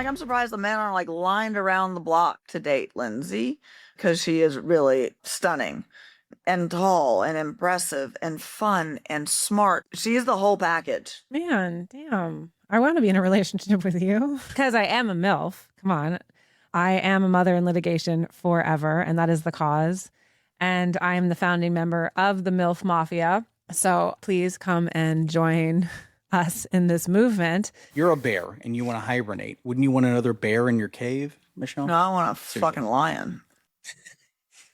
like, I'm surprised the men are like lined around the block to date Lindsay, because she is really stunning and tall and impressive and fun and smart. She is the whole package. Man, damn. I want to be in a relationship with you because I am a MILF. Come on. I am a mother in litigation forever, and that is the cause. And I am the founding member of the MILF Mafia. So please come and join us in this movement. You're a bear and you want to hibernate. Wouldn't you want another bear in your cave, Michelle? No, I want a fucking lion.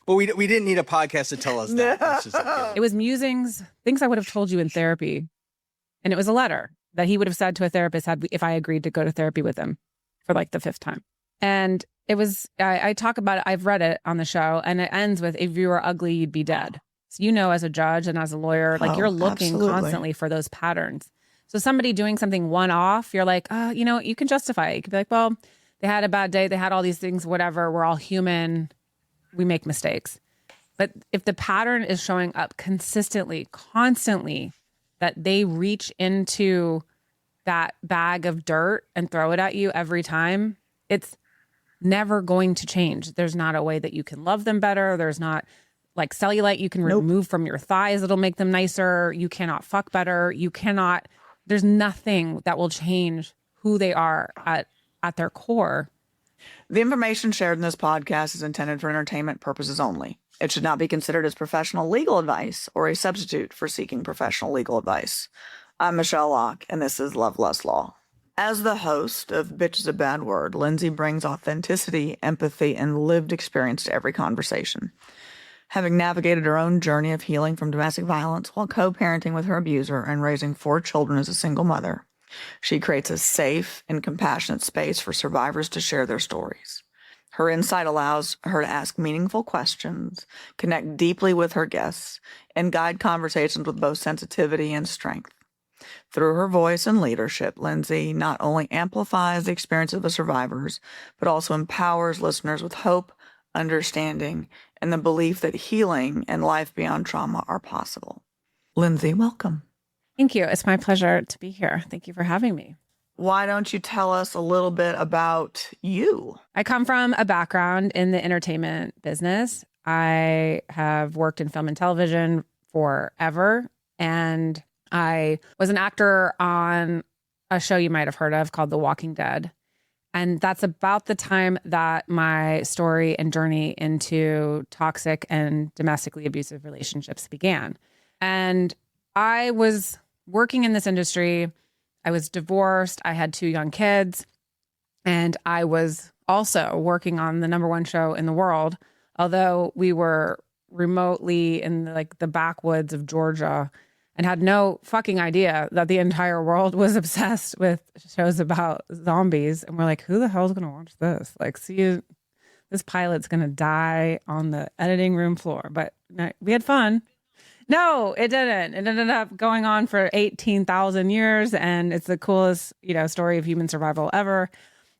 Well, we didn't need a podcast to tell us that. That's just It was musings, things I would have told you in therapy. And it was a letter that he would have said to a therapist if I agreed to go to therapy with him for like the 5th time. And it was, I talk about it, I've read it on the show, and it ends with, if you were ugly, you'd be dead. So, you know, as a judge and as a lawyer, like you're looking constantly for those patterns. So somebody doing something one-off, you're like, you know, you can justify it. You could be like, well, they had a bad day. They had all these things, whatever. We're all human. We make mistakes. But if the pattern is showing up consistently, constantly, that they reach into that bag of dirt and throw it at you every time, it's never going to change. There's not a way that you can love them better. There's not like cellulite you can remove from your thighs that'll make them nicer. You cannot fuck better. You cannot, there's nothing that will change who they are at their core. The information shared in this podcast is intended for entertainment purposes only. It should not be considered as professional legal advice or a substitute for seeking professional legal advice. I'm Michelle Locke, and this is Love, Lust, Law. As the host of Bitch is a Bad Word, Lindsay brings authenticity, empathy, and lived experience to every conversation. Having navigated her own journey of healing from domestic violence while co-parenting with her abuser and raising 4 children as a single mother, she creates a safe and compassionate space for survivors to share their stories. Her insight allows her to ask meaningful questions, connect deeply with her guests, and guide conversations with both sensitivity and strength. Through her voice and leadership, Lindsay not only amplifies the experience of the survivors, but also empowers listeners with hope, understanding, and the belief that healing and life beyond trauma are possible. Lindsay, welcome. Thank you. It's my pleasure to be here. Thank you for having me. Why don't you tell us a little bit about you? I come from a background in the entertainment business. I have worked in film and television forever, and I was an actor on a show you might have heard of called The Walking Dead. And that's about the time that my story and journey into toxic and domestically abusive relationships began. And I was working in this industry. I was divorced. I had 2 young kids. And I was also working on the #1 show in the world, although we were remotely in the backwoods of Georgia and had no fucking idea that the entire world was obsessed with shows about zombies. And we're like, who the hell is going to watch this? Like, see, this pilot's going to die on the editing room floor. But no, we had fun. No, it didn't. It ended up going on for 18,000 years. And it's the coolest, story of human survival ever.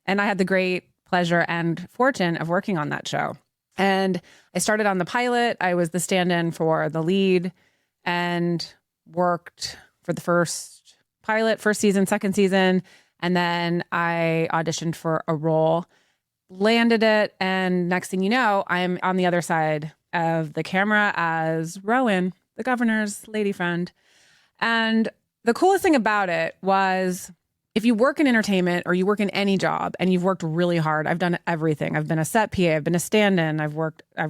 And I had the great pleasure and fortune of working on that show. And I started on the pilot. I was the stand-in for the lead and worked for the first pilot, first season, second season. And then I auditioned for a role, landed it. And next thing you know, I'm on the other side of the camera as Rowan, the governor's lady friend. And the coolest thing about it was, if you work in entertainment or you work in any job and you've worked really hard, I've done everything. I've been a set PA, I've been a stand-in, I've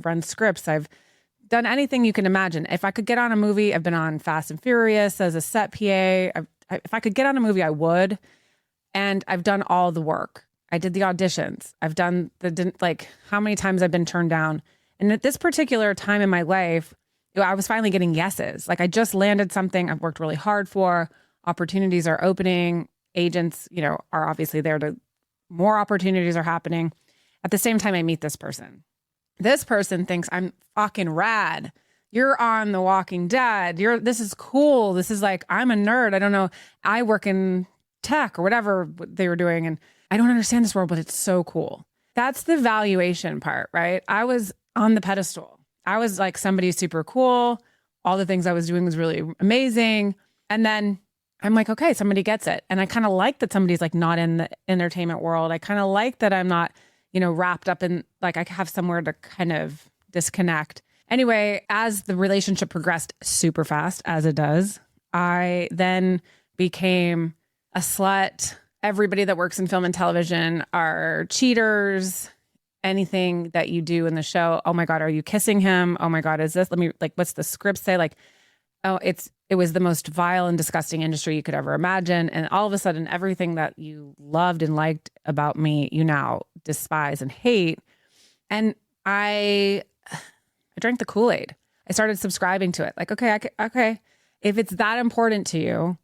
run scripts, I've done anything you can imagine. If I could get on a movie, I've been on Fast and Furious as a set PA. If I could get on a movie, I would. And I've done all the work. I did the auditions. I've done how many times I've been turned down. And at this particular time in my life, I was finally getting yeses. Like, I just landed something I've worked really hard for. Opportunities are opening. Agents, are obviously there more opportunities are happening. At the same time, I meet this person. This person thinks I'm fucking rad. You're on The Walking Dead. This is cool. This is like, I'm a nerd. I don't know. I work in tech or whatever they were doing. And I don't understand this world, but it's so cool. That's the valuation part, right? I was on the pedestal. I was like somebody super cool. All the things I was doing was really amazing. And then I'm like, okay, somebody gets it. And I kind of like that somebody's like not in the entertainment world. I kind of like that I'm not, wrapped up in, like, I have somewhere to kind of disconnect. Anyway, as the relationship progressed super fast, as it does, I then became a slut. Everybody that works in film and television are cheaters. Anything that you do in the show, oh my God, are you kissing him? Oh my God, is this, what's the script say? Like, oh, it was the most vile and disgusting industry you could ever imagine. And all of a sudden, everything that you loved and liked about me, you now despise and hate. And I drank the Kool-Aid. I started subscribing to it. Like, okay, if it's that important to you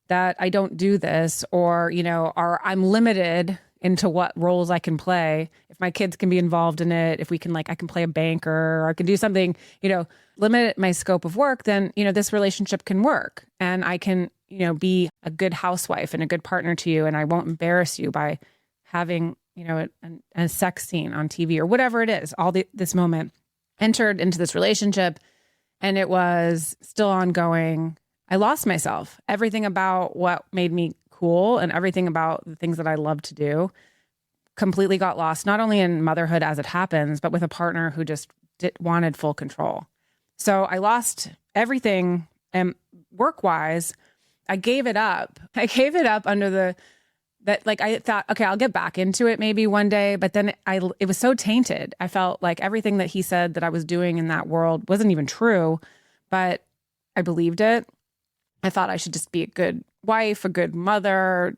that I don't do this, or, or I'm limited into what roles I can play, if my kids can be involved in it, if we can, like, I can play a banker, or I can do something, limit my scope of work, then, this relationship can work. And I can, be a good housewife and a good partner to you. And I won't embarrass you by having, a sex scene on TV or whatever it is. This moment entered into this relationship, and it was still ongoing. I lost myself. Everything about what made me cool and everything about the things that I love to do completely got lost, not only in motherhood as it happens, but with a partner who just wanted full control. So I lost everything, and work-wise, I gave it up. I gave it up I thought, okay, I'll get back into it maybe one day, but then it was so tainted. I felt like everything that he said that I was doing in that world wasn't even true, but I believed it. I thought I should just be a good wife, a good mother.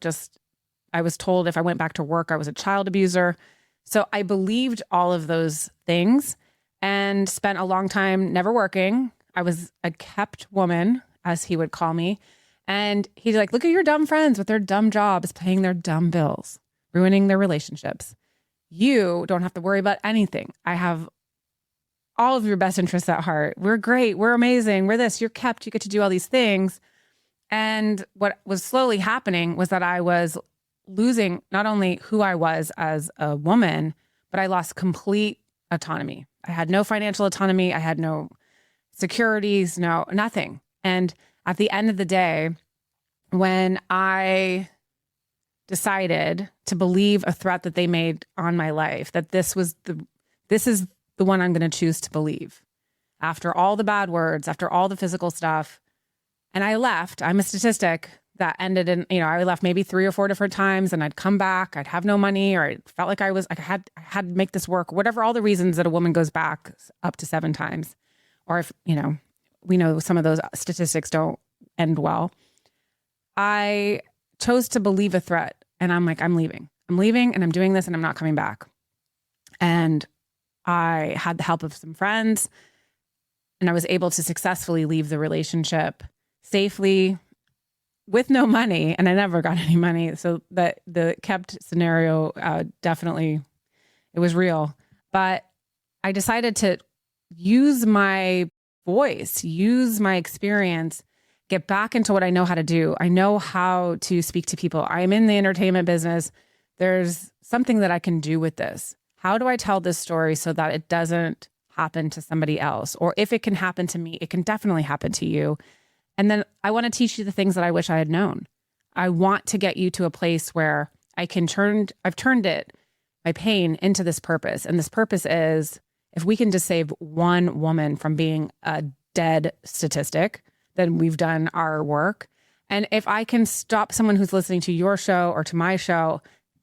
I was told if I went back to work, I was a child abuser. So I believed all of those things and spent a long time never working. I was a kept woman, as he would call me. And he's like, look at your dumb friends with their dumb jobs, paying their dumb bills, ruining their relationships. You don't have to worry about anything. I have all of your best interests at heart. We're great. We're amazing. We're this. You're kept. You get to do all these things. And what was slowly happening was that I was losing not only who I was as a woman, but I lost complete autonomy. I had no financial autonomy. I had no securities, nothing. And at the end of the day, when I decided to believe a threat that they made on my life, that this is the one I'm going to choose to believe, after all the bad words, after all the physical stuff, and I left. I'm a statistic that ended in, I left maybe 3 or 4 different times, and I'd come back. I'd have no money, or I felt like I had to make this work, whatever, all the reasons that a woman goes back up to 7 times. Or if, we know some of those statistics don't end well. I chose to believe a threat, and I'm like, I'm leaving, and I'm doing this, and I'm not coming back. And I had the help of some friends, and I was able to successfully leave the relationship safely with no money. And I never got any money. So that the kept scenario, definitely, it was real. But I decided to use my voice, use my experience, get back into what I know how to do. I know how to speak to people. I'm in the entertainment business. There's something that I can do with this. How do I tell this story so that it doesn't happen to somebody else? Or if it can happen to me, it can definitely happen to you. And then I want to teach you the things that I wish I had known. I want to get you to a place where I've turned my pain into this purpose. And this purpose is, if we can just save one woman from being a dead statistic, then we've done our work. And if I can stop someone who's listening to your show or to my show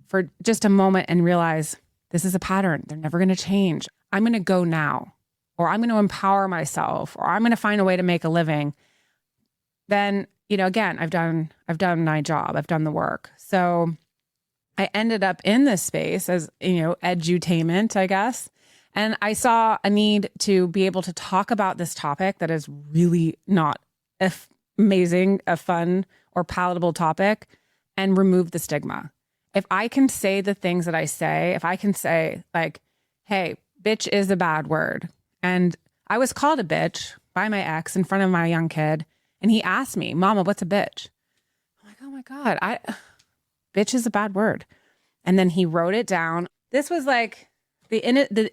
for just a moment and realize this is a pattern, they're never going to change. I'm going to go now, or I'm going to empower myself, or I'm going to find a way to make a living. Then, again, I've done my job. I've done the work. So I ended up in this space as, edutainment, I guess. And I saw a need to be able to talk about this topic that is really not amazing, a fun or palatable topic, and remove the stigma. If I can say the things that I say, if I can say, like, hey, bitch is a bad word. And I was called a bitch by my ex in front of my young kid. And he asked me, Mama, what's a bitch? I'm like, oh my God, bitch is a bad word. And then he wrote it down. This was like the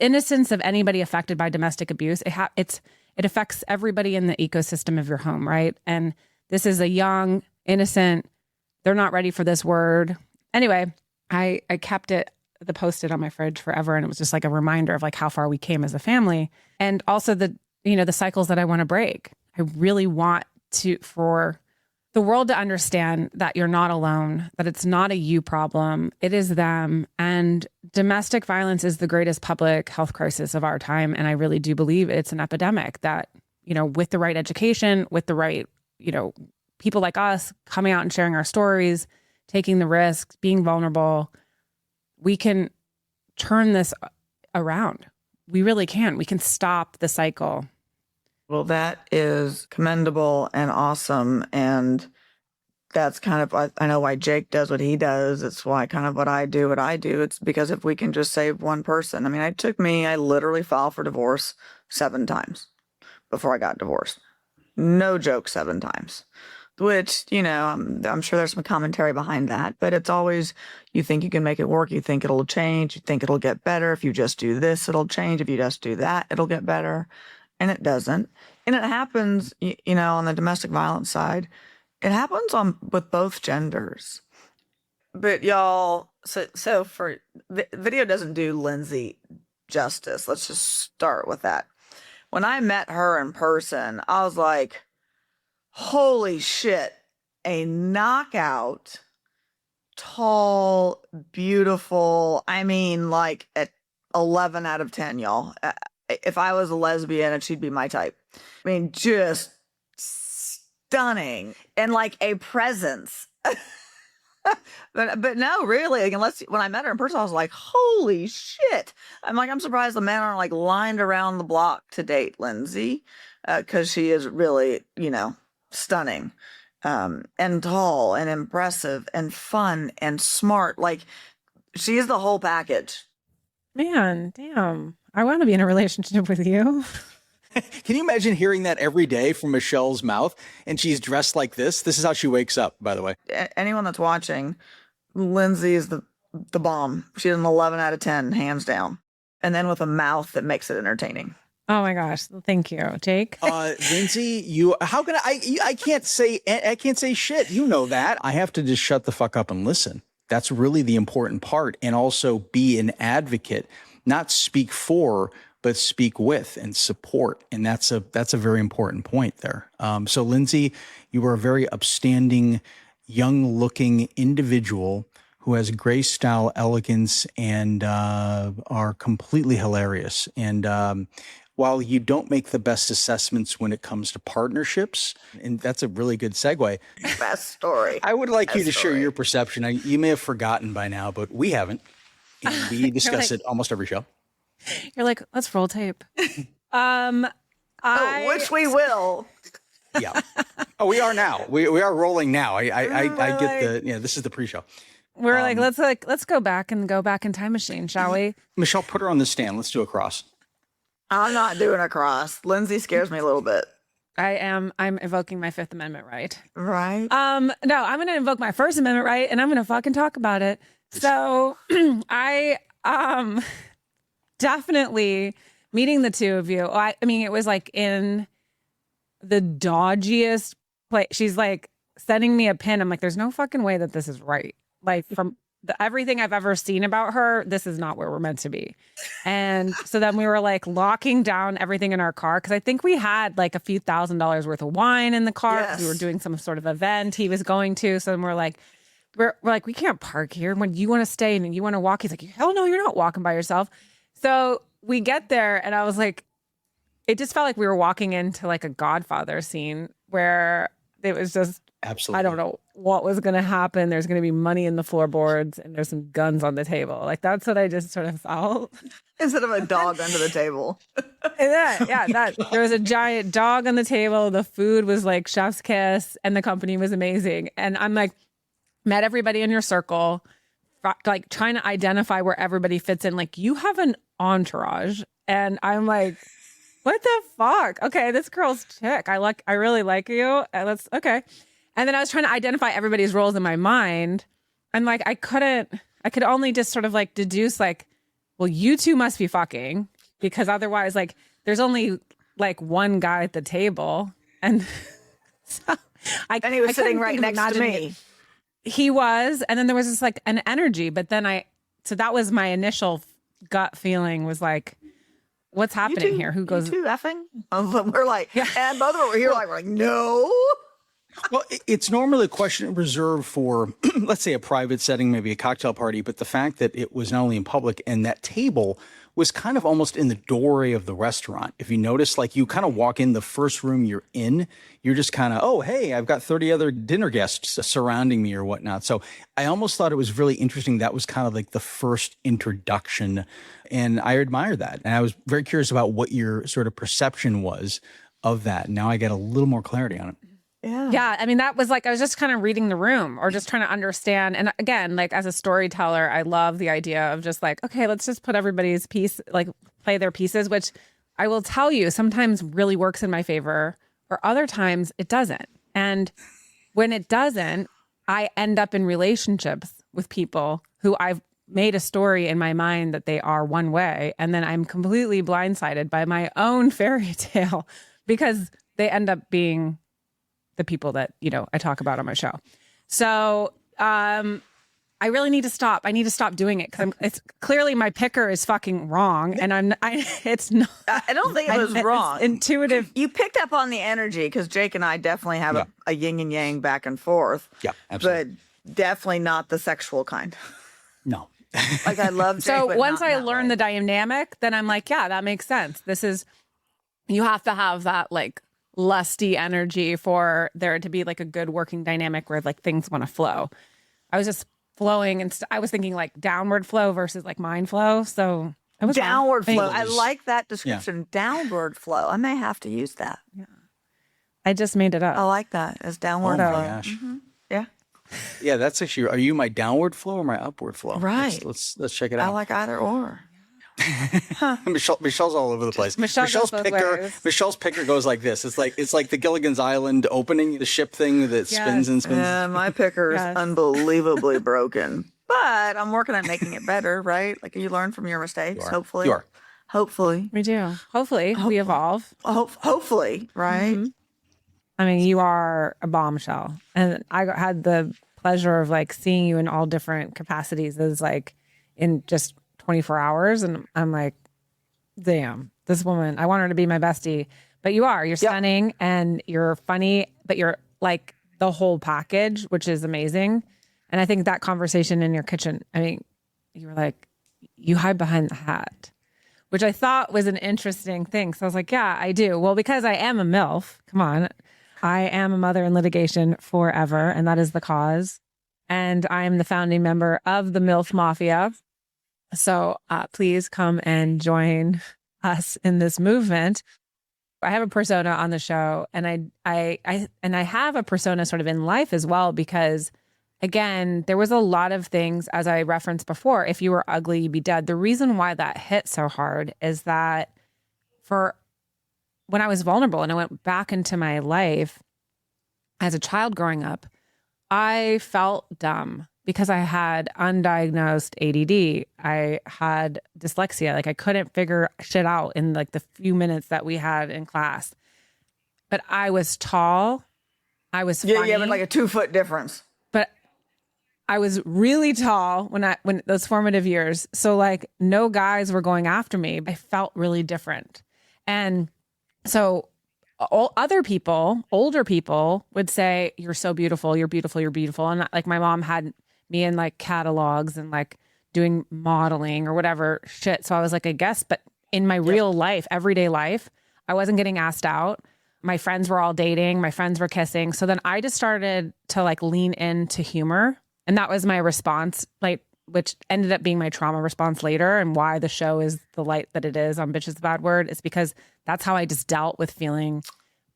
innocence of anybody affected by domestic abuse. It affects everybody in the ecosystem of your home, right? And this is a young innocent. They're not ready for this word. Anyway, I kept the Post-it on my fridge forever. And it was just like a reminder of like how far we came as a family. And also the cycles that I want to break. I really want for the world to understand that you're not alone, that it's not a you problem. It is them. And domestic violence is the greatest public health crisis of our time. And I really do believe it's an epidemic that, with the right education, with the right, people like us coming out and sharing our stories, taking the risks, being vulnerable, we can turn this around. We really can. We can stop the cycle. Well, that is commendable and awesome. And that's kind of, I know why Jake does what he does. It's why kind of what I do. It's because if we can just save one person. I mean, I literally filed for divorce 7 times before I got divorced. No joke, 7 times. Which, I'm sure there's some commentary behind that, but it's always, you think you can make it work. You think it'll change. You think it'll get better. If you just do this, it'll change. If you just do that, it'll get better. And it doesn't. And it happens, on the domestic violence side, it happens with both genders. But y'all, so for the video doesn't do Lindsay justice. Let's just start with that. When I met her in person, I was like, holy shit, a knockout, tall, beautiful. I mean, like at 11 out of 10, y'all. If I was a lesbian, she'd be my type. I mean, just stunning and like a presence. But no, really, like, when I met her in person, I was like, holy shit. I'm surprised the men aren't like lined around the block to date Lindsay, because she is really, stunning, and tall and impressive and fun and smart. Like, she is the whole package. Man, damn. I want to be in a relationship with you. Can you imagine hearing that every day from Michelle's mouth? And she's dressed like this. This is how she wakes up, by the way. Anyone that's watching, Lindsay is the bomb. She's an 11 out of 10, hands down. And then with a mouth that makes it entertaining. Oh my gosh. Thank you, Jake. Lindsay, how can I can't say shit. You know that. I have to just shut the fuck up and listen. That's really the important part. And also be an advocate, not speak for, but speak with and support. And that's a very important point there. So Lindsay, you are a very upstanding, young looking individual who has grace, style, elegance, and are completely hilarious. And while you don't make the best assessments when it comes to partnerships, and that's a really good segue. Best story. I would like you to share your perception. You may have forgotten by now, but we haven't. And we discuss it almost every show. You're like, let's roll tape. Which we will. Yeah. Oh, we are now. We are rolling now. I get this is the pre-show. We're let's go back in time machine, shall we? Michelle, put her on the stand. Let's do a cross. I'm not doing a cross. Lindsay scares me a little bit. I'm invoking my Fifth Amendment right. Right. No, I'm going to invoke my First Amendment right, and I'm going to fucking talk about it. So I definitely meeting the two of you. I mean, it was like in the dodgiest place. She's like sending me a pin. I'm like, there's no fucking way that this is right. Like from everything I've ever seen about her, this is not where we're meant to be. And so then we were like locking down everything in our car, because I think we had like a few $1,000s worth of wine in the car. Yes. We were doing some sort of event he was going to. So then we're like, we can't park here. When you want to stay and you want to walk, he's like, hell no, you're not walking by yourself. So we get there and I was like, it just felt like we were walking into like a Godfather scene where it was just, absolutely, I don't know what was going to happen. There's going to be money in the floorboards and there's some guns on the table. Like, that's what I just sort of felt. Instead of a dog under the table. There was a giant dog on the table. The food was like chef's kiss and the company was amazing. And I'm like, met everybody in your circle, like trying to identify where everybody fits in. Like, you have an entourage. And I'm like, what the fuck? Okay, this girl's chick. I really like you. Okay. And then I was trying to identify everybody's roles in my mind. And like, I could only just sort of like deduce like, well, you two must be fucking, because otherwise like there's only like one guy at the table. And And he was I sitting couldn't right think of next to imagining me. He was, and then there was just like an energy, but then so that was my initial gut feeling was like, what's happening here? Who goes? You too effing? We're like, Yeah. and both of us were here we're like, no. Well, it's normally a question reserved for, let's say, a private setting, maybe a cocktail party. But the fact that it was not only in public and that table was kind of almost in the doorway of the restaurant. If you notice, like you kind of walk in the first room you're in, you're just kind of, oh, hey, I've got 30 other dinner guests surrounding me or whatnot. So I almost thought it was really interesting. That was kind of like the first introduction. And I admire that. And I was very curious about what your sort of perception was of that. Now I get a little more clarity on it. Yeah. I mean, that was like, I was just kind of reading the room or just trying to understand. And again, like as a storyteller, I love the idea of just like, okay, let's just put everybody's piece, like play their pieces, which I will tell you sometimes really works in my favor or other times it doesn't. And when it doesn't, I end up in relationships with people who I've made a story in my mind that they are one way. And then I'm completely blindsided by my own fairy tale because they end up being the people that, I talk about on my show. So I really need to stop. I need to stop doing it because it's clearly my picker is fucking wrong. And it's not. I don't think it was wrong. It's intuitive. You picked up on the energy because Jake and I definitely have a yin and yang back and forth. Yeah, absolutely. But definitely not the sexual kind. No. Like I love Jake, So but once not I that learn way. the dynamic, then I'm like, yeah, that makes sense. You have to have that like lusty energy for there to be like a good working dynamic where like things want to flow. I was just flowing and I was thinking like downward flow versus like mind flow. So it was Downward wrong. flow. I like that description. Downward flow. I may have to use that. I just made it up. I like that as downward Oh my flow. gosh. Yeah. Yeah, that's actually, are you my downward flow or my upward flow? Right. Let's check it I out. like either or. Michelle's all over the place. Michelle goes both ways. Michelle's picker goes like this. It's like the Gilligan's Island opening, the ship thing that spins and spins. Yeah, my picker is Yes. unbelievably broken. But I'm working on making it better, right? Like you learn from your mistakes, hopefully. You are. Hopefully. We do. Hopefully we evolve. Hopefully, right? I mean, you are a bombshell. And I had the pleasure of like seeing you in all different capacities as like in just 24 hours. And I'm like, damn, this woman, I want her to be my bestie. But you're stunning and you're funny, but you're like the whole package, which is amazing. And I think that conversation in your kitchen, I mean, you were like, you hide behind the hat, which I thought was an interesting thing. So I was like, yeah, I do. Well, because I am a MILF, come on. I am a mother in litigation forever, and that is the cause. And I am the founding member of the MILF Mafia. So please come and join us in this movement. I have a persona on the show, and I have a persona sort of in life as well, because again, there was a lot of things, as I referenced before, if you were ugly, you'd be dead. The reason why that hit so hard is that when I was vulnerable and I went back into my life as a child growing up, I felt dumb because I had undiagnosed ADD. I had dyslexia. Like I couldn't figure shit out in like the few minutes that we had in class. But I was tall. I was funny. Yeah, but like a 2-foot difference. But I was really tall when those formative years. So like no guys were going after me. I felt really different. And so all other people, older people would say, you're so beautiful, you're beautiful, you're beautiful. And like my mom had me in like catalogs and like doing modeling or whatever shit. So I was like a guest, but in my real life, everyday life, I wasn't getting asked out. My friends were all dating, my friends were kissing. So then I just started to like lean into humor. And that was my response, like, which ended up being my trauma response later, and why the show is the light that it is on Bitch is a Bad Word. Is because that's how I just dealt with feeling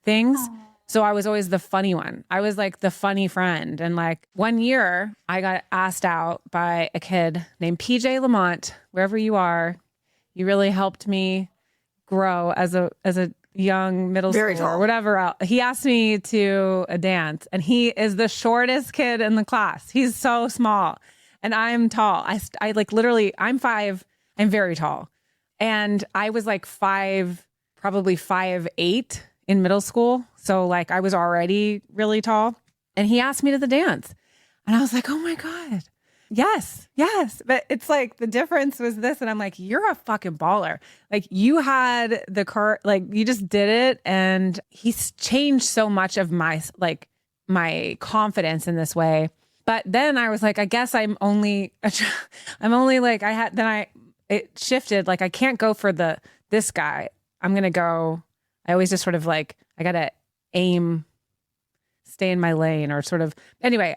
things. So I was always the funny one. I was like the funny friend. And like one year I got asked out by a kid named PJ Lamont. Wherever you are, you really helped me grow as a young middle schooler or whatever else. He asked me to a dance, and he is the shortest kid in the class. He's so small. And I'm tall. I like literally, I'm 5. I'm very tall. And I was like 5, probably 5'8" in middle school. So like I was already really tall, and he asked me to the dance. And I was like, oh my God. Yes. But it's like the difference was this. And I'm like, you're a fucking baller. Like you had the car, like you just did it. And he's changed so much of my confidence in this way. But then I was like, I guess it shifted. Like I can't go for this guy. I'm going to go, I always just sort of like, I got to stay in my lane or sort of, anyway,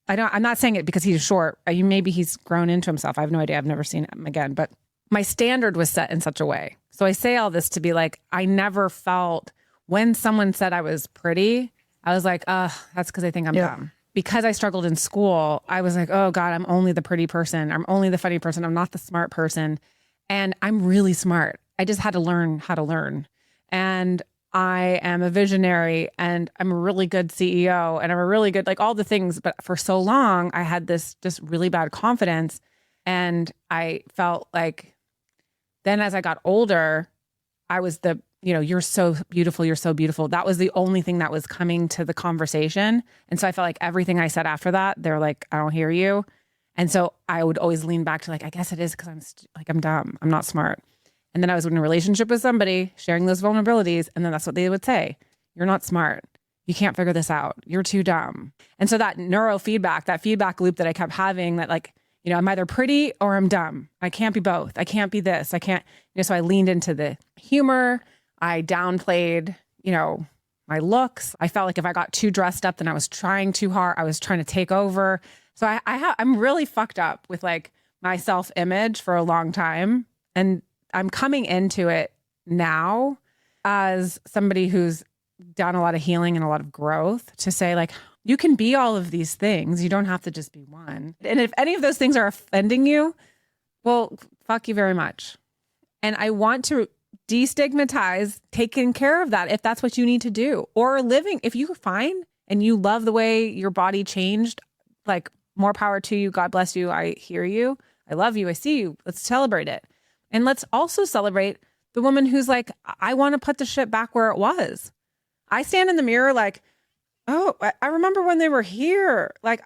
I'm not saying it because he's short. Maybe he's grown into himself. I have no idea. I've never seen him again, but my standard was set in such a way. So I say all this to be like, I never felt when someone said I was pretty, I was like, that's because they think I'm dumb. Because I struggled in school, I was like, oh God, I'm only the pretty person. I'm only the funny person. I'm not the smart person. And I'm really smart. I just had to learn how to learn. And I am a visionary and I'm a really good CEO and I'm a really good, like all the things. But for so long, I had this just really bad confidence. And I felt like then as I got older, I was you're so beautiful. You're so beautiful. That was the only thing that was coming to the conversation. And so I felt like everything I said after that, they're like, I don't hear you. And so I would always lean back to like, I guess it is because I'm dumb. I'm not smart. And then I was in a relationship with somebody sharing those vulnerabilities. And then that's what they would say. You're not smart. You can't figure this out. You're too dumb. And so that neurofeedback, that feedback loop that I kept having that like, I'm either pretty or I'm dumb. I can't be both. I can't be this. I can't, so I leaned into the humor. I downplayed, my looks. I felt like if I got too dressed up, then I was trying too hard. I was trying to take over. So I'm really fucked up with like my self-image for a long time. And I'm coming into it now as somebody who's done a lot of healing and a lot of growth to say like, you can be all of these things. You don't have to just be one. And if any of those things are offending you, well, fuck you very much. And I want to destigmatize taking care of that if that's what you need to do. Or living, if you're fine and you love the way your body changed, like more power to you. God bless you. I hear you. I love you. I see you. Let's celebrate it. And let's also celebrate the woman who's like, I want to put the shit back where it was. I stand in the mirror like, oh, I remember when they were here. Like,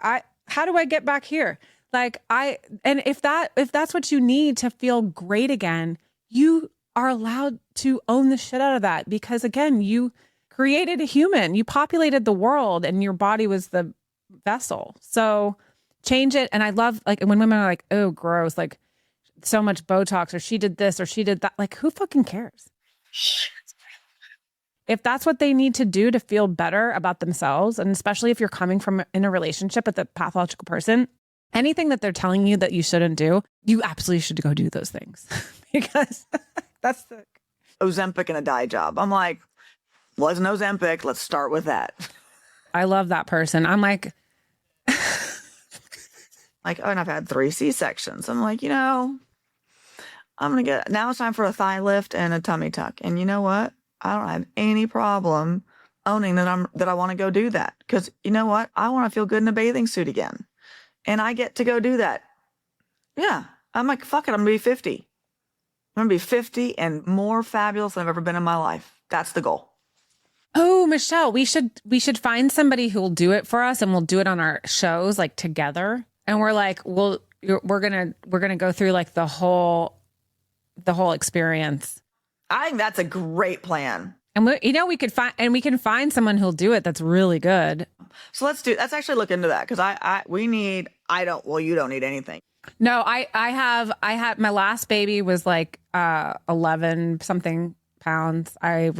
how do I get back here? Like and if that's what you need to feel great again, you are allowed to own the shit out of that because again, you created a human, you populated the world and your body was the vessel. So change it. And I love like when women are like, oh, gross, like so much Botox or she did this or she did that. Like who fucking cares? If that's what they need to do to feel better about themselves, and especially if you're coming from in a relationship with a pathological person, anything that they're telling you that you shouldn't do, you absolutely should go do those things because that's the Ozempic and a dye job. I'm like, wasn't Ozempic. Let's start with that. I love that person. I'm like, and I've had 3 C-sections. I'm like, I'm going to now it's time for a thigh lift and a tummy tuck. And you know what? I don't have any problem owning that I want to go do that. Because you know what? I want to feel good in a bathing suit again. And I get to go do that. Yeah. I'm like, fuck it. I'm going to be 50. I'm going to be 50 and more fabulous than I've ever been in my life. That's the goal. Oh, Michelle, we should find somebody who will do it for us and we'll do it on our shows like together. And we're like, we're going to go through like the whole experience. I think that's a great plan. And we can find someone who'll do it. That's really good. So let's actually look into that. Cause you don't need anything. No, I had my last baby was like 11 something pounds. I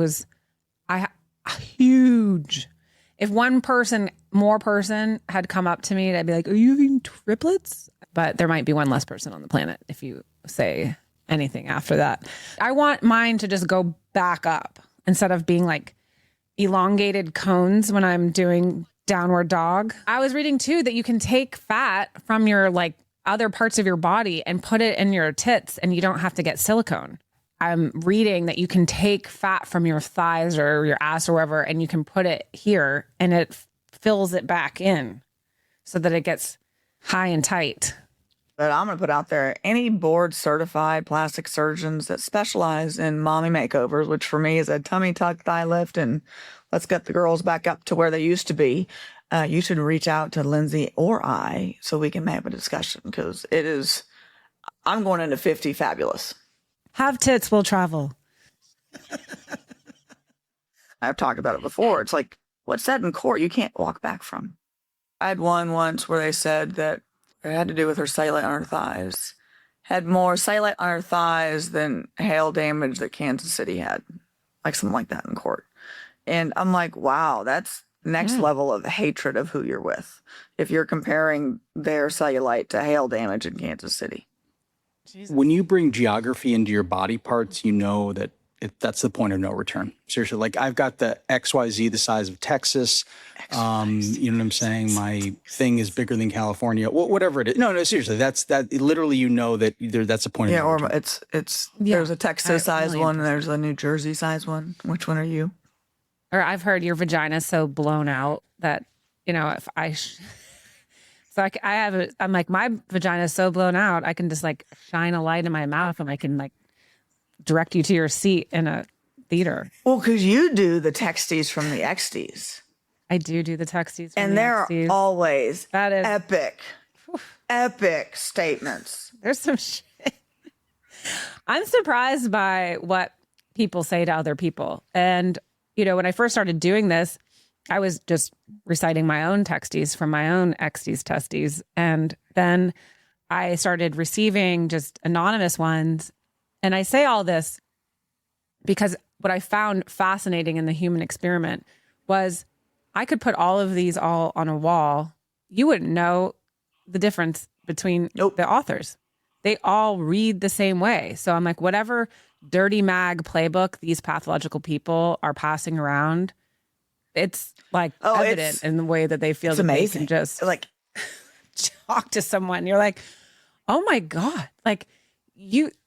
huge. If more person had come up to me, I'd be like, are you having triplets? But there might be one less person on the planet if you say anything after that. I want mine to just go back up instead of being like elongated cones when I'm doing downward dog. I was reading too that you can take fat from your like other parts of your body and put it in your tits and you don't have to get silicone. I'm reading that you can take fat from your thighs or your ass or wherever and you can put it here and it fills it back in so that it gets high and tight. But I'm going to put out there any board certified plastic surgeons that specialize in mommy makeovers, which for me is a tummy tuck, thigh lift, and let's get the girls back up to where they used to be. You should reach out to Lindsay or I so we can have a discussion, because I'm going into 50 fabulous. Have tits, will travel. I've talked about it before. It's like, what's that in court you can't walk back from? I had one once where they said that it had to do with her cellulite on her thighs. Had more cellulite on her thighs than hail damage that Kansas City had. Like something like that in court. And I'm like, wow, that's next level of hatred of who you're with. If you're comparing their cellulite to hail damage in Kansas City. Jesus. When you bring geography into your body parts, you know that that's the point of no return. Seriously, like I've got the XYZ the size of Texas. You know what I'm saying? My thing is bigger than California. Whatever it is. No, seriously, that's literally, you know, that's a point of no return. it's there's a Texas size one and there's a New Jersey size one. Which one are you? Or I've heard your vagina's so blown out that, you know, if I so I'm like, my vagina is so blown out, I can just like shine a light in my mouth and I can like direct you to your seat in a theater. Well, because you do the texties from the XDs. I do the texties. And they're always that is epic statements. There's some shit. I'm surprised by what people say to other people. And, you know, when I first started doing this, I was just reciting my own texties from my own XDs testes. And then I started receiving just anonymous ones. And I say all this because what I found fascinating in the human experiment was I could put all of these all on a wall. You wouldn't know the difference between the authors. They all read the same way. So I'm like, whatever dirty mag playbook these pathological people are passing around, it's like evident in the way that they feel that they can just like talk to someone. You're like, oh my God, like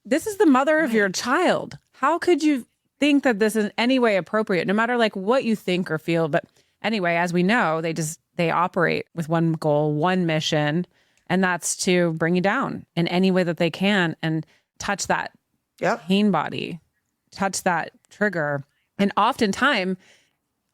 this is the mother of your child. How could you think that this is in any way appropriate, no matter like what you think or feel? But anyway, as we know, they operate with one goal, one mission, and that's to bring you down in any way that they can and touch that pain body, touch that trigger. And oftentimes,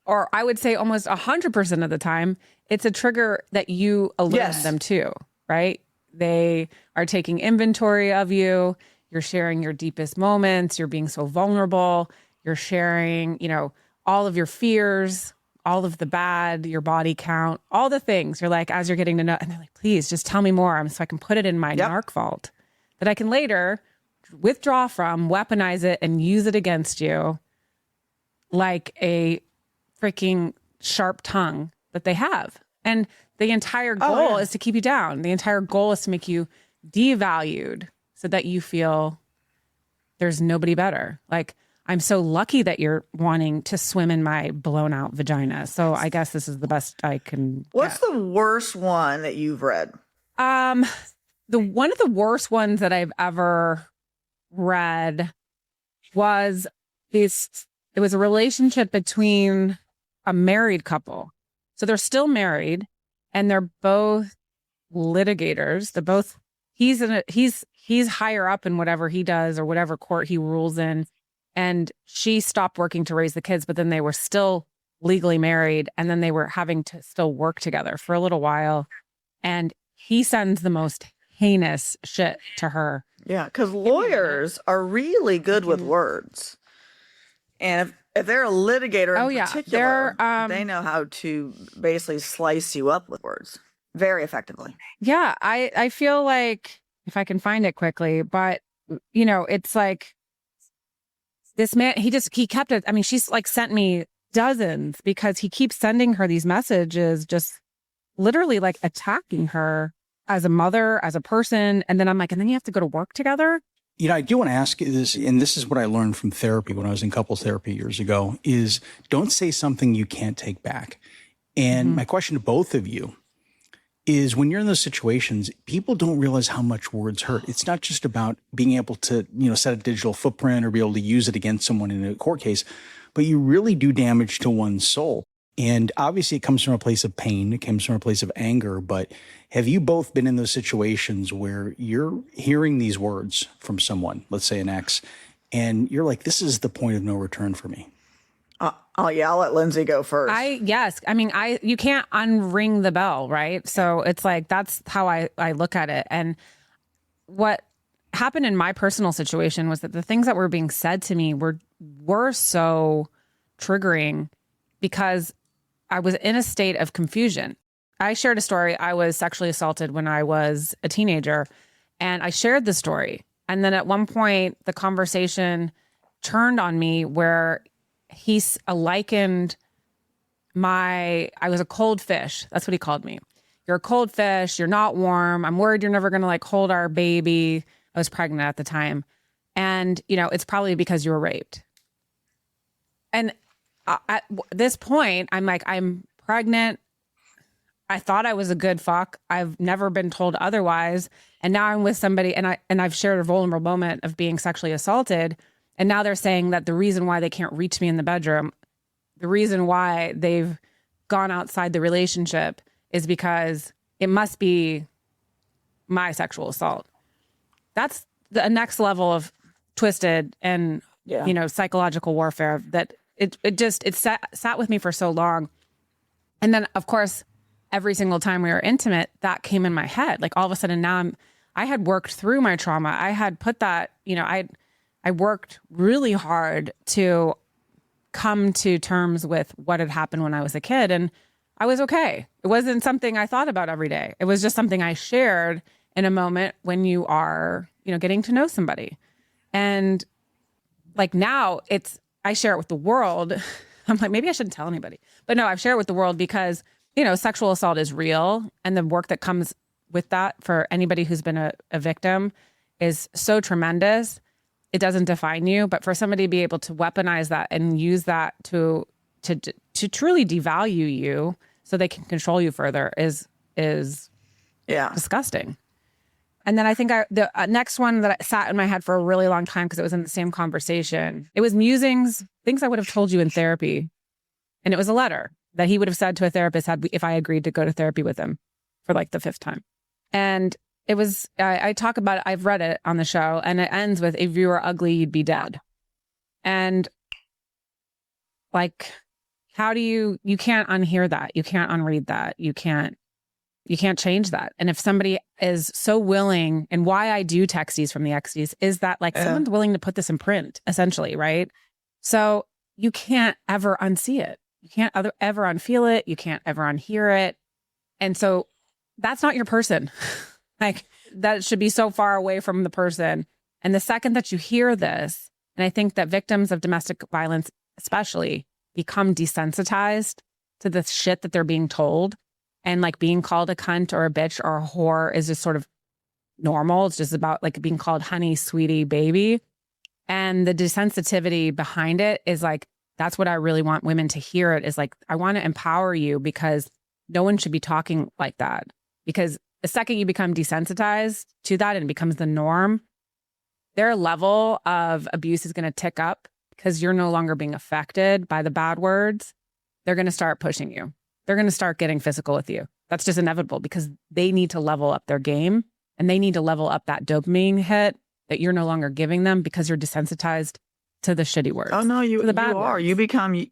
or I would say almost 100% of the time, it's a trigger that you alert them to, right? They are taking inventory of you. You're sharing your deepest moments. You're being so vulnerable. You're sharing, you know, all of your fears, all of the bad, your body count, all the things. You're like, as you're getting to know, and they're like, please just tell me more so I can put it in my narc vault that I can later withdraw from, weaponize it, and use it against you like a freaking sharp tongue that they have. And the entire goal is to keep you down. The entire goal is to make you devalued so that you feel there's nobody better. Like, I'm so lucky that you're wanting to swim in my blown out vagina. So I guess this is the best I can What's the worst one that you've read? One of the worst ones that I've ever read was it was a relationship between a married couple. So they're still married and they're both litigators. They're both, he's higher up in whatever he does or whatever court he rules in. And she stopped working to raise the kids, but then they were still legally married. And then they were having to still work together for a little while. And he sends the most heinous shit to her. Yeah, because lawyers are really good with words. And if they're a litigator in particular, they know how to basically slice you up with words very effectively. Yeah, I feel like, if I can find it quickly, but, you know, it's like this man, he kept it. I mean, she's like sent me dozens because he keeps sending her these messages, just literally like attacking her as a mother, as a person. And then I'm like, and then you have to go to work together. You know, I do want to ask you this, and this is what I learned from therapy when I was in couples therapy years ago, is don't say something you can't take back. And my question to both of you is, when you're in those situations, people don't realize how much words hurt. It's not just about being able to, you know, set a digital footprint or be able to use it against someone in a court case, but you really do damage to one's soul. And obviously it comes from a place of pain. It comes from a place of anger. But have you both been in those situations where you're hearing these words from someone, let's say an ex, and you're like, this is the point of no return for me? I'll let Lindsay go first. Yes. I mean, you can't unring the bell, right? So it's like, that's how I look at it. And what happened in my personal situation was that the things that were being said to me were so triggering because I was in a state of confusion. I shared a story. I was sexually assaulted when I was a teenager, and I shared the story. And then at one point, the conversation turned on me where he likened I was a cold fish. That's what he called me. You're a cold fish. You're not warm. I'm worried you're never going to like hold our baby. I was pregnant at the time. And, it's probably because you were raped. And at this point, I'm like, I'm pregnant. I thought I was a good fuck. I've never been told otherwise. And now I'm with somebody and I've shared a vulnerable moment of being sexually assaulted. And now they're saying that the reason why they can't reach me in the bedroom, the reason why they've gone outside the relationship is because it must be my sexual assault. That's the next level of twisted and, psychological warfare that it sat with me for so long. And then of course, every single time we were intimate, that came in my head. Like all of a sudden now I had worked through my trauma. I had put that, I worked really hard to come to terms with what had happened when I was a kid. And I was okay. It wasn't something I thought about every day. It was just something I shared in a moment when you are, getting to know somebody. And like now I share it with the world. I'm like, maybe I shouldn't tell anybody. But no, I've shared it with the world because, sexual assault is real. And the work that comes with that for anybody who's been a victim is so tremendous. It doesn't define you, but for somebody to be able to weaponize that and use that to truly devalue you so they can control you further is disgusting. And then I think the next one that sat in my head for a really long time because it was in the same conversation. It was musings, things I would have told you in therapy. And it was a letter that he would have said to a therapist if I agreed to go to therapy with him for like the 5th time. And it was, I talk about it, I've read it on the show, and it ends with, if you were ugly, you'd be dead. And like, how do you can't unhear that. You can't unread that. You can't change that. And if somebody is so willing, and why I do texties from the exties is that like someone's willing to put this in print, essentially, right? So you can't ever unsee it. You can't ever unfeel it. You can't ever unhear it. And so that's not your person. Like that should be so far away from the person. And the second that you hear this, and I think that victims of domestic violence especially become desensitized to the shit that they're being told, and like being called a cunt or a bitch or a whore is just sort of normal. It's just about like being called honey, sweetie, baby. And the desensitivity behind it is like, that's what I really want women to hear. It is like, I want to empower you because no one should be talking like that. Because the second you become desensitized to that and it becomes the norm, their level of abuse is going to tick up because you're no longer being affected by the bad words. They're going to start pushing you. They're going to start getting physical with you. That's just inevitable because they need to level up their game and they need to level up that dopamine hit that you're no longer giving them because you're desensitized to the shitty words. Oh no, you are. Words.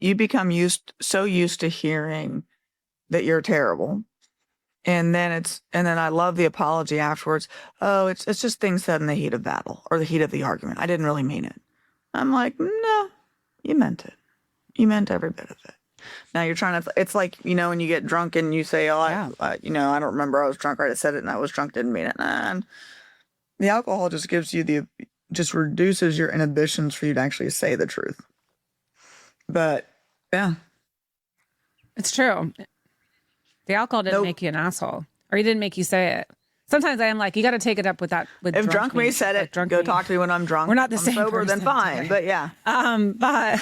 You become so used to hearing that you're terrible. And then I love the apology afterwards. Oh, it's just things said in the heat of battle or the heat of the argument. I didn't really mean it. I'm like, no, you meant it. You meant every bit of it. Now you're trying to, it's like, when you get drunk and you say, oh, I don't remember, I was drunk, right? I said it and I was drunk, didn't mean it. And the alcohol just gives you just reduces your inhibitions for you to actually say the truth. But yeah. It's true. The alcohol didn't make you an asshole, or he didn't make you say it. Sometimes I am like, you got to take it up with that. With if drunk me said it, go talk to me when I'm drunk. We're not the I'm same sober, person, then fine. right? But yeah. But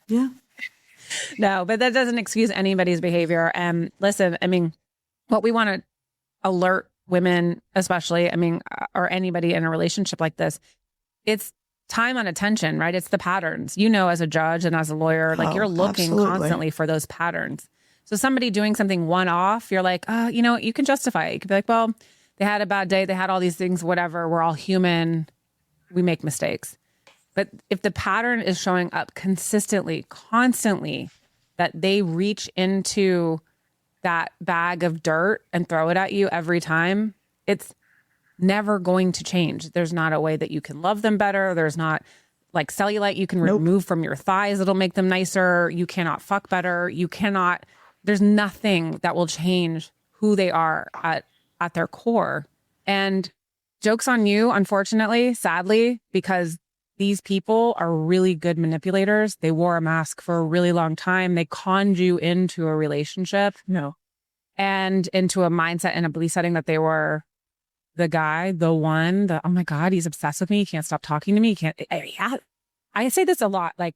yeah. No, but that doesn't excuse anybody's behavior. And listen, I mean, what we want to alert women, especially, I mean, or anybody in a relationship like this, it's time on attention, right? It's the patterns, as a judge and as a lawyer, like you're looking constantly for those patterns. So somebody doing something one-off, you're like, you can justify it. You could be like, well, they had a bad day. They had all these things, whatever. We're all human. We make mistakes. But if the pattern is showing up consistently, constantly, that they reach into that bag of dirt and throw it at you every time, it's never going to change. There's not a way that you can love them better. There's not like cellulite you can remove from your thighs that'll make them nicer. You cannot fuck better. There's nothing that will change who they are at their core. And joke's on you, unfortunately, sadly, because these people are really good manipulators. They wore a mask for a really long time. They conned you into a relationship. No. And into a mindset and a belief setting that they were the guy, the one, oh my God, he's obsessed with me. He can't stop talking to me. I say this a lot, like,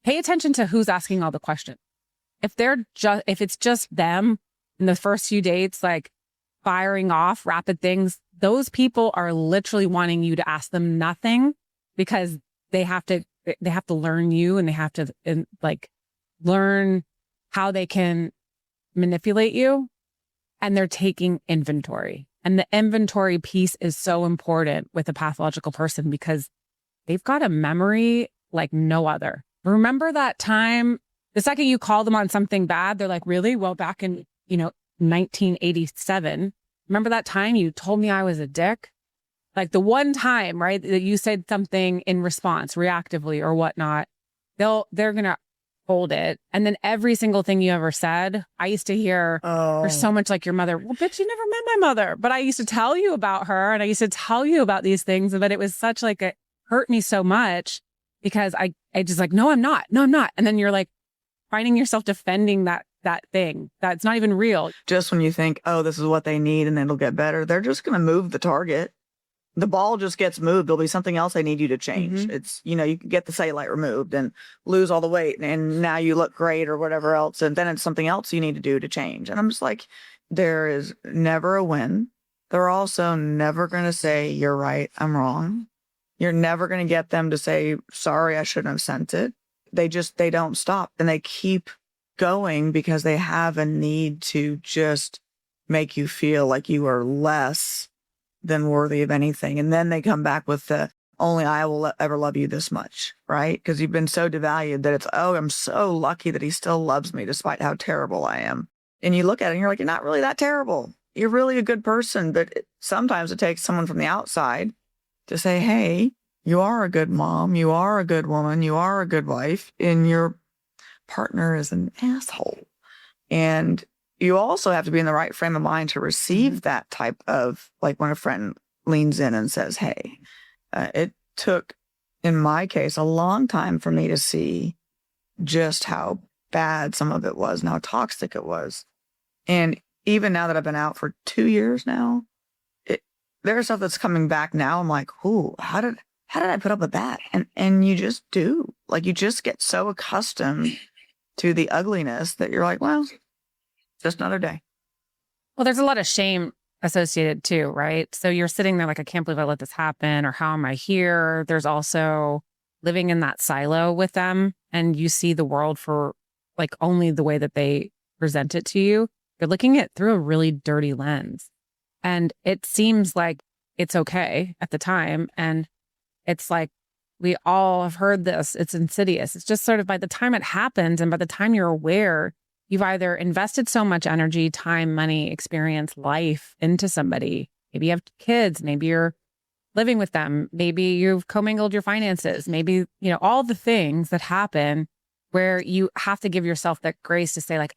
pay attention to who's asking all the questions. If it's just them in the first few dates, like firing off rapid things, those people are literally wanting you to ask them nothing because they have to learn you, and they have to learn how they can manipulate you, and they're taking inventory. And the inventory piece is so important with a pathological person because they've got a memory like no other. Remember that time, the second you call them on something bad, they're like, really? Well, back in, 1987, remember that time you told me I was a dick? Like the one time, right, that you said something in response, reactively or whatnot, they're going to hold it. And then every single thing you ever said, I used to hear, you're so much like your mother. Well, bitch, you never met my mother. But I used to tell you about her, and I used to tell you about these things. But it was such like, it hurt me so much because I just like, no, I'm not. No, I'm not. And then you're like finding yourself defending that thing that's not even real. Just when you think, oh, this is what they need and it'll get better, they're just going to move the target. The ball just gets moved. There'll be something else they need you to change. Mm-hmm. It's, you can get the cellulite removed and lose all the weight, and now you look great or whatever else. And then it's something else you need to do to change. And I'm just like, there is never a win. They're also never going to say, you're right, I'm wrong. You're never going to get them to say, sorry, I shouldn't have sent it. They don't stop, and they keep going because they have a need to just make you feel like you are less than worthy of anything. And then they come back with the only I will ever love you this much, right? Because you've been so devalued that it's, oh, I'm so lucky that he still loves me despite how terrible I am. And you look at it and you're like, you're not really that terrible. You're really a good person. But sometimes it takes someone from the outside to say, hey, you are a good mom. You are a good woman. You are a good wife. And your partner is an asshole. And you also have to be in the right frame of mind to receive that type of, like when a friend leans in and says, hey, it took, in my case, a long time for me to see just how bad some of it was and how toxic it was. And even now that I've been out for 2 years now, there's stuff that's coming back now. I'm like, ooh, how did I put up with that? And you just do. Like, you just get so accustomed to the ugliness that you're like, well, just another day. Well, there's a lot of shame associated too, right? So you're sitting there like, I can't believe I let this happen, or how am I here? There's also living in that silo with them, and you see the world for like only the way that they present it to you. You're looking at it through a really dirty lens. And it seems like it's okay at the time. And it's like, we all have heard this. It's insidious. It's just sort of by the time it happens and by the time you're aware, you've either invested so much energy, time, money, experience, life into somebody. Maybe you have kids. Maybe you're living with them. Maybe you've commingled your finances. Maybe, all the things that happen where you have to give yourself that grace to say like,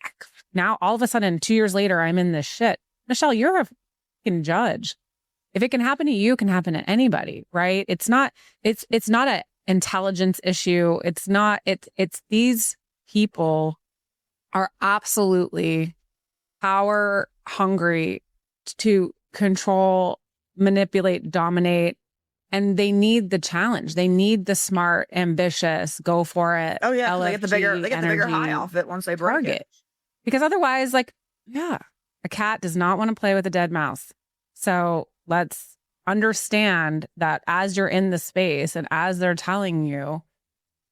now all of a sudden 2 years later, I'm in this shit. Michele, you're a fucking judge. If it can happen to you, it can happen to anybody, right? It's not an intelligence issue. It's these people are absolutely power hungry to control, manipulate, dominate, and they need the challenge. They need the smart, ambitious, go for it. Oh yeah, they get the bigger high off it once they break it. Because otherwise, a cat does not want to play with a dead mouse. So let's understand that as you're in the space and as they're telling you,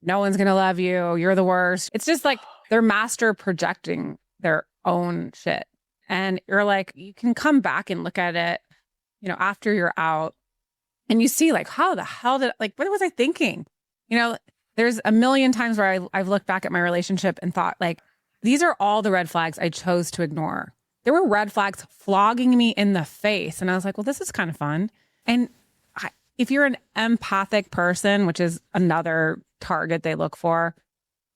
no one's going to love you, you're the worst. It's just like they're master projecting their own shit. And you're like, you can come back and look at it, you know, after you're out and you see like, how the hell what was I thinking? You know, there's a million times where I've looked back at my relationship and thought like, these are all the red flags I chose to ignore. There were red flags flogging me in the face. And I was like, well, this is kind of fun. And if you're an empathic person, which is another target they look for,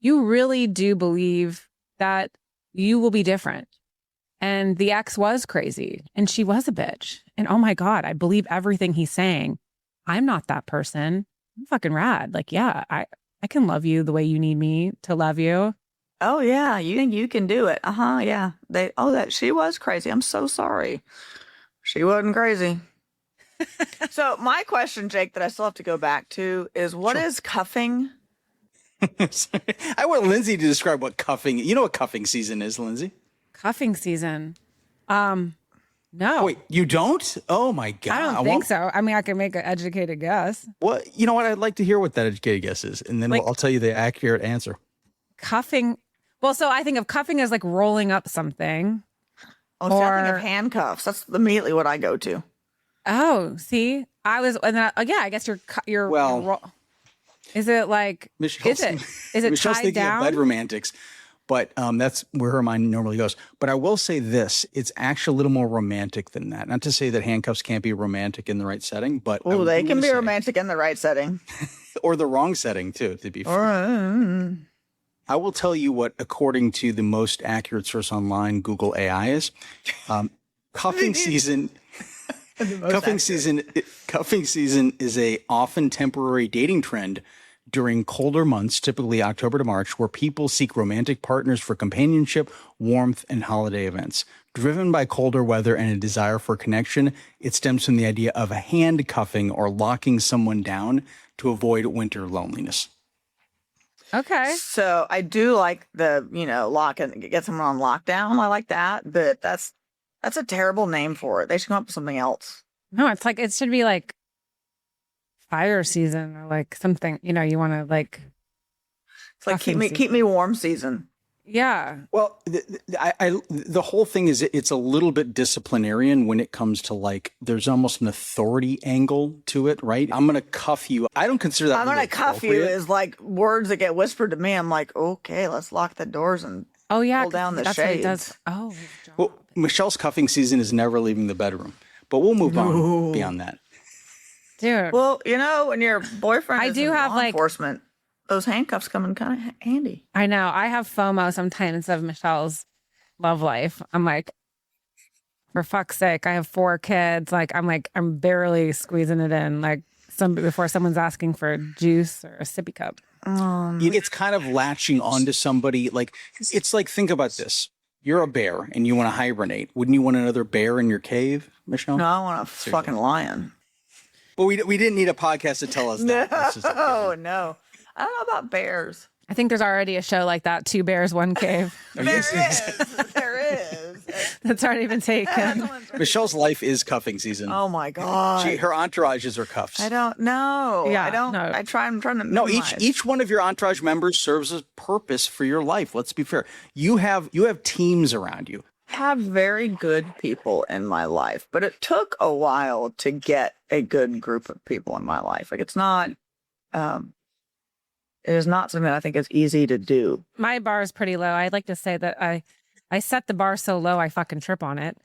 you really do believe that you will be different. And the ex was crazy and she was a bitch. And oh my God, I believe everything he's saying. I'm not that person. I'm fucking rad. Like, yeah, I can love you the way you need me to love you. Oh yeah, you think you can do it? Yeah. That she was crazy. I'm so sorry. She wasn't crazy. So my question, Jake, that I still have to go back to is what is cuffing? Sorry. I want Lindsay to describe what cuffing. You know what cuffing season is, Lindsay? Cuffing season. No. Wait, you don't? Oh my God. I don't think so. I mean, I can make an educated guess. Well, you know what? I'd like to hear what that educated guess is, and then I'll tell you the accurate answer. Cuffing. Well, so I think of cuffing as like rolling up something. Oh, see, I think of handcuffs. That's immediately what I go to. Oh, see, I was, and then, yeah, I guess you're. Well, is it like? Michelle's, is it Michelle's tied thinking down? of bed romantics, but that's where her mind normally goes. But I will say this: it's actually a little more romantic than that. Not to say that handcuffs can't be romantic in the right setting, but they can be romantic in the right setting, or the wrong setting too. To be fair. I will tell you what, according to the most accurate source online, Google AI is. Cuffing season. Cuffing season is a often temporary dating trend during colder months, typically October to March, where people seek romantic partners for companionship, warmth, and holiday events. Driven by colder weather and a desire for connection, it stems from the idea of a handcuffing or locking someone down to avoid winter loneliness. Okay. So I do like the, lock and get someone on lockdown. I like that, but that's a terrible name for it. They should come up with something else. No, it's like, it should be like fire season or like something, you want to like. It's like keep me warm season. Yeah. Well, the whole thing is it's a little bit disciplinarian when it comes to like, there's almost an authority angle to it, right? I'm going to cuff you. I don't consider that. I'm going to cuff you is like words that get whispered to me. I'm like, okay, let's lock the doors and pull down the shades. What he does. Oh, well, Michelle's cuffing season is never leaving the bedroom, but we'll move on beyond that. Dude. Well, when your boyfriend is in law like enforcement, those handcuffs come in kind of handy. I know. I have FOMO sometimes of Michelle's love life. I'm like, for fuck's sake, I have 4 kids. Like, I'm barely squeezing it in. Like before someone's asking for juice or a sippy cup. It's kind of latching onto somebody. Like, it's like, think about this. You're a bear and you want to hibernate. Wouldn't you want another bear in your cave, Michelle? No, I want a fucking lion. But we didn't need a podcast to tell us that. No. I don't know about bears. I think there's already a show like that, 2 bears, 1 cave. There is. That's already been taken. Michelle's life is cuffing season. Oh my God. Her entourage is her cuffs. I don't know. Yeah, I don't. No. I'm trying to No, minimize. each one of your entourage members serves a purpose for your life. Let's be fair. You have teams around you. I have very good people in my life, but it took a while to get a good group of people in my life. Like it's not. It is not something that I think is easy to do. My bar is pretty low. I'd like to say that I set the bar so low I fucking trip on it.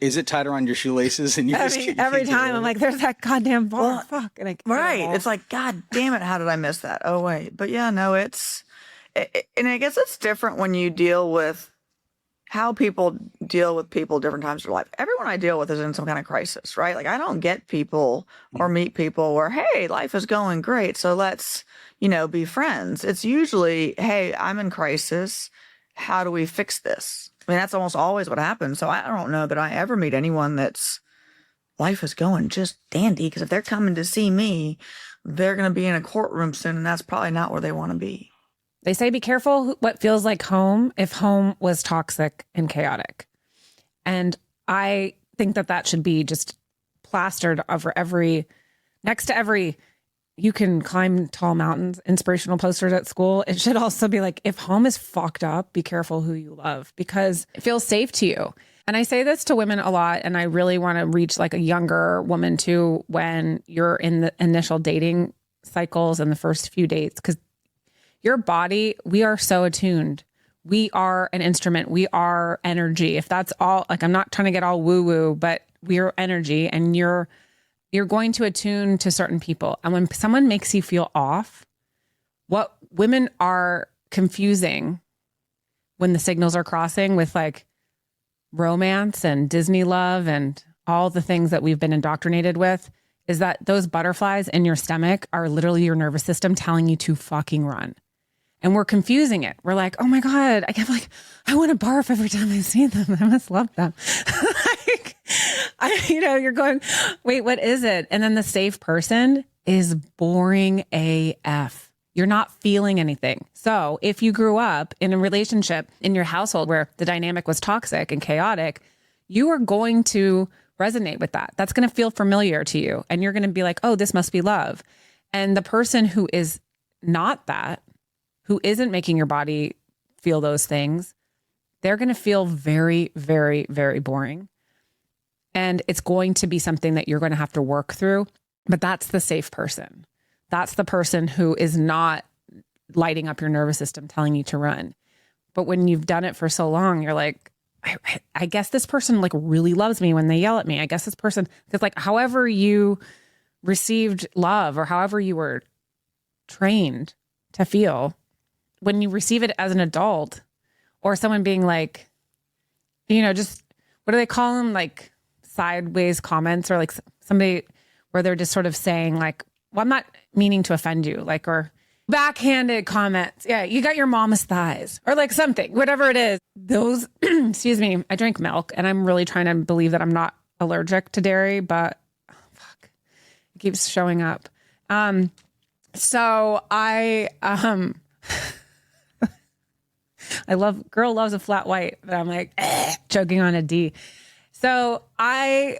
Is it tied around your shoelaces? And every time I'm like, there's that goddamn bar. Well, fuck. And It's like, God damn it. How did I miss that? Oh, wait. But yeah, no, and I guess it's different when you deal with how people deal with people different times of their life. Everyone I deal with is in some kind of crisis, right? Like I don't get people or meet people where, hey, life is going great, so let's, be friends. It's usually, hey, I'm in crisis. How do we fix this? I mean, that's almost always what happens. So I don't know that I ever meet anyone that's life is going just dandy, because if they're coming to see me, they're going to be in a courtroom soon, and that's probably not where they want to be. They say be careful what feels like home if home was toxic and chaotic. And I think that that should be just plastered over next to every, you can climb tall mountains, inspirational posters at school. It should also be like, if home is fucked up, be careful who you love, because it feels safe to you. And I say this to women a lot, and I really want to reach like a younger woman too when you're in the initial dating cycles and the first few dates, because your body, we are so attuned. We are an instrument. We are energy. If that's all, like, I'm not trying to get all woo woo, but we're energy, and you're going to attune to certain people. And when someone makes you feel off, what women are confusing when the signals are crossing with like romance and Disney love and all the things that we've been indoctrinated with is that those butterflies in your stomach are literally your nervous system telling you to fucking run. And we're confusing it. We're like, oh my God, I want to barf every time I see them. I must love them. You're going, wait, what is it? And then the safe person is boring AF. You're not feeling anything. So if you grew up in a relationship in your household where the dynamic was toxic and chaotic, you are going to resonate with that. That's going to feel familiar to you. And you're going to be like, oh, this must be love. And the person who is not that, who isn't making your body feel those things, they're going to feel very, very, very boring. And it's going to be something that you're going to have to work through. But that's the safe person. That's the person who is not lighting up your nervous system, telling you to run. But when you've done it for so long, you're like, I guess this person like really loves me when they yell at me. I guess this person, because like however you received love or however you were trained to feel, when you receive it as an adult or someone being like, just, what do they call them? Like sideways comments, or like somebody where they're just sort of saying like, well, I'm not meaning to offend you, like, or backhanded comments. Yeah, you got your mama's thighs, or like something, whatever it is. Those, excuse me, I drink milk and I'm really trying to believe that I'm not allergic to dairy, but fuck, it keeps showing up. So I girl loves a flat white, but I'm like choking on a D. So I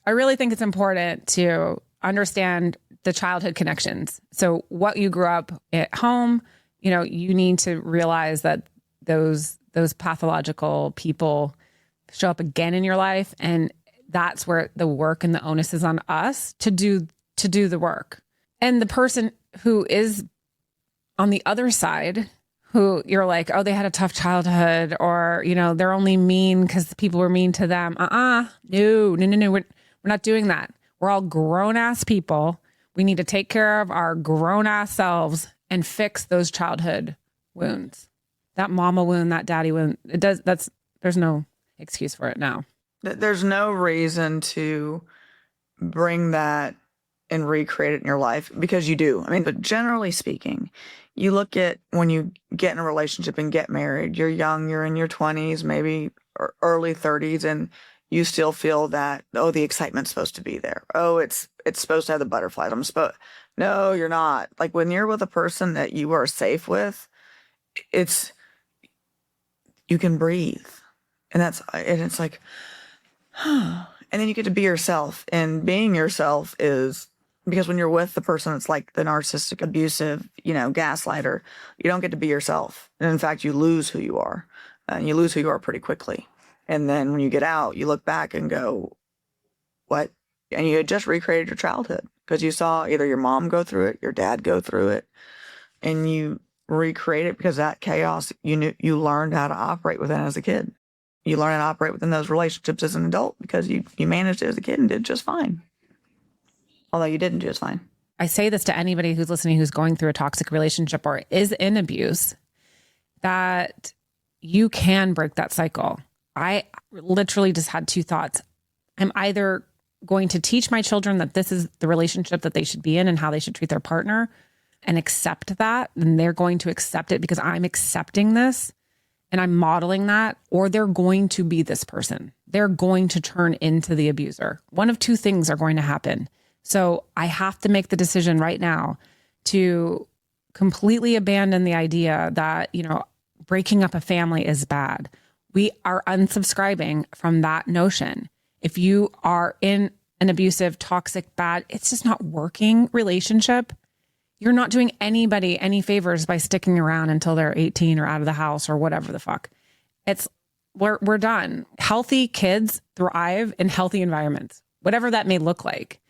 really think it's important to understand the childhood connections. So what you grew up at home, you need to realize that those pathological people show up again in your life. And that's where the work and the onus is on us to do the work. And the person who is on the other side, who you're like, oh, they had a tough childhood, or, they're only mean because people were mean to them. No. We're not doing that. We're all grown ass people. We need to take care of our grown ass selves and fix those childhood wounds. That mama wound, that daddy wound, there's no excuse for it now. There's no reason to bring that and recreate it in your life, because you do. I mean, but generally speaking, you look at when you get in a relationship and get married, you're young, you're in your 20s, maybe or early 30s, and you still feel that, oh, the excitement's supposed to be there. Oh, it's supposed to have the butterflies. No, you're not. Like when you're with a person that you are safe with, you can breathe. And it's like, and then you get to be yourself. And being yourself is, because when you're with the person that's like the narcissistic, abusive, gaslighter, you don't get to be yourself. And in fact, you lose who you are. And you lose who you are pretty quickly. And then when you get out, you look back and go, what? And you had just recreated your childhood because you saw either your mom go through it, your dad go through it, and you recreate it because that chaos, you learned how to operate within as a kid. You learn how to operate within those relationships as an adult because you managed it as a kid and did just fine. Although you didn't do just fine. I say this to anybody who's listening, who's going through a toxic relationship or is in abuse, that you can break that cycle. I literally just had two thoughts. I'm either going to teach my children that this is the relationship that they should be in and how they should treat their partner and accept that. And they're going to accept it because I'm accepting this and I'm modeling that, or they're going to be this person. They're going to turn into the abuser. One of two things are going to happen. So I have to make the decision right now to completely abandon the idea that, breaking up a family is bad. we are unsubscribing from that notion. If you are in an abusive, toxic, bad, it's just not working relationship, you're not doing anybody any favors by sticking around until they're 18 or out of the house or whatever the fuck. We're done. Healthy kids thrive in healthy environments, whatever that may look like.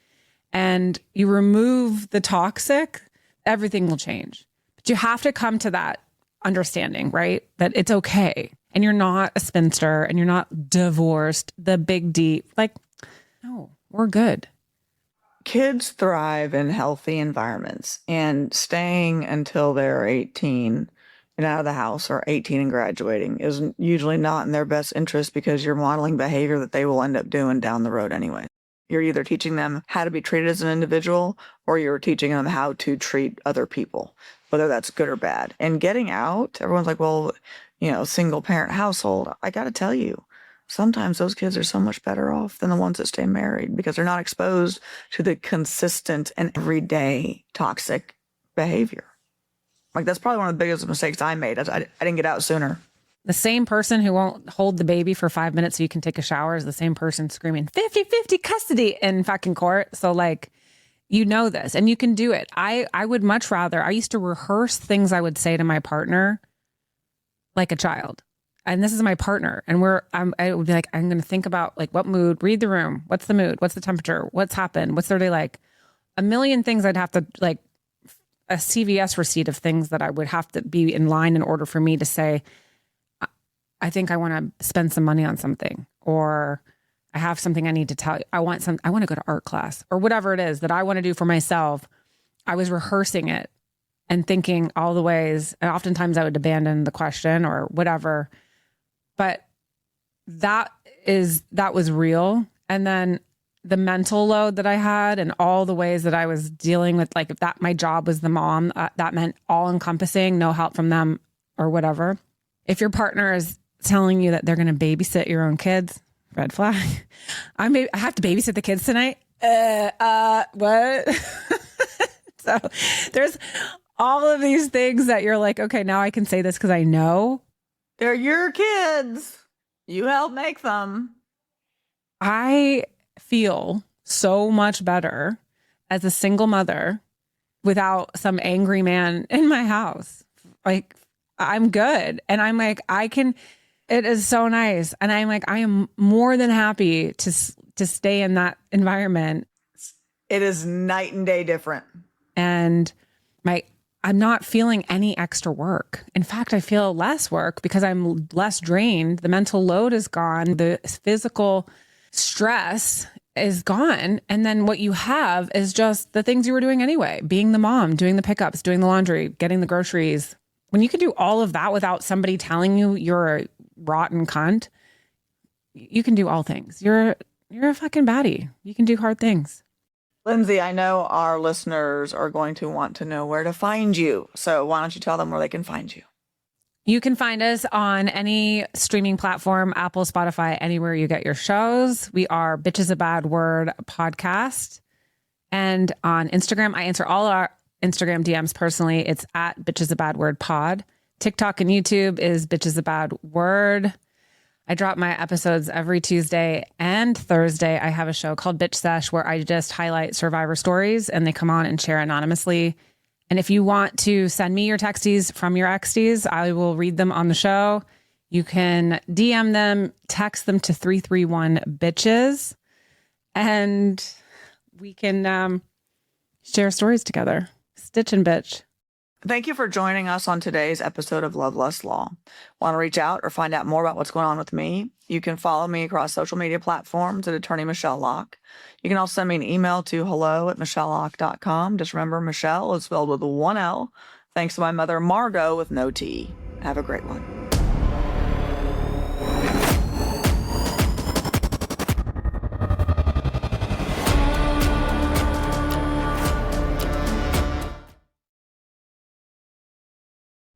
And you remove the toxic, everything will change. But you have to come to that understanding, right? That it's okay. And you're not a spinster and you're not divorced, the big D. Like, no, we're good. Kids thrive in healthy environments, and staying until they're 18 and out of the house, or 18 and graduating, is usually not in their best interest, because you're modeling behavior that they will end up doing down the road anyway. You're either teaching them how to be treated as an individual, or you're teaching them how to treat other people, whether that's good or bad. And getting out, everyone's like, well, single parent household. I got to tell you, sometimes those kids are so much better off than the ones that stay married, because they're not exposed to the consistent and everyday toxic behavior. Like, that's probably one of the biggest mistakes I made. I didn't get out sooner. The same person who won't hold the baby for 5 minutes so you can take a shower is the same person screaming 50-50 custody in fucking court. So like, this and you can do it. I would much rather, I used to rehearse things I would say to my partner like a child. And this is my partner. And I would be like, I'm going to think about like what mood, read the room. What's the mood? What's the temperature? What's happened? What's their day like? A million things I'd have to like a CVS receipt of things that I would have to be in line in order for me to say, I think I want to spend some money on something, or I have something I need to tell you. I want to go to art class, or whatever it is that I want to do for myself. I was rehearsing it and thinking all the ways, and oftentimes I would abandon the question or whatever. But that was real. And then the mental load that I had and all the ways that I was dealing with, like if that my job was the mom, that meant all encompassing, no help from them or whatever. If your partner is telling you that they're going to babysit your own kids, red flag. I have to babysit the kids tonight. What? So there's all of these things that you're like, okay, now I can say this because I know. They're your kids. You help make them. I feel so much better as a single mother without some angry man in my house. Like, I'm good. And I'm like, it is so nice. And I'm like, I am more than happy to stay in that environment. It is night and day different. And I'm not feeling any extra work. In fact, I feel less work because I'm less drained. The mental load is gone. The physical stress is gone. And then what you have is just the things you were doing anyway. Being the mom, doing the pickups, doing the laundry, getting the groceries. When you can do all of that without somebody telling you you're a rotten cunt, you can do all things. You're a fucking baddie. You can do hard things. Lindsay, I know our listeners are going to want to know where to find you. So why don't you tell them where they can find you? You can find us on any streaming platform, Apple, Spotify, anywhere you get your shows. We are Bitch is a Bad Word podcast. And on Instagram, I answer all our Instagram DMs personally. It's at Bitch is a Bad Word pod. TikTok and YouTube is Bitch is a Bad Word. I drop my episodes every Tuesday and Thursday. I have a show called Bitch Sesh where I just highlight survivor stories and they come on and share anonymously. And if you want to send me your texties from your exties, I will read them on the show. You can DM them, text them to 331 bitches, and we can share stories together. Stitch and bitch. Thank you for joining us on today's episode of Love, Lust, Law. Want to reach out or find out more about what's going on with me? You can follow me across social media platforms at Attorney Michele Locke. You can also send me an email to hello@michelelocke.com. Just remember, Michelle is spelled with one L. Thanks to my mother, Margot, with no T. Have a great one.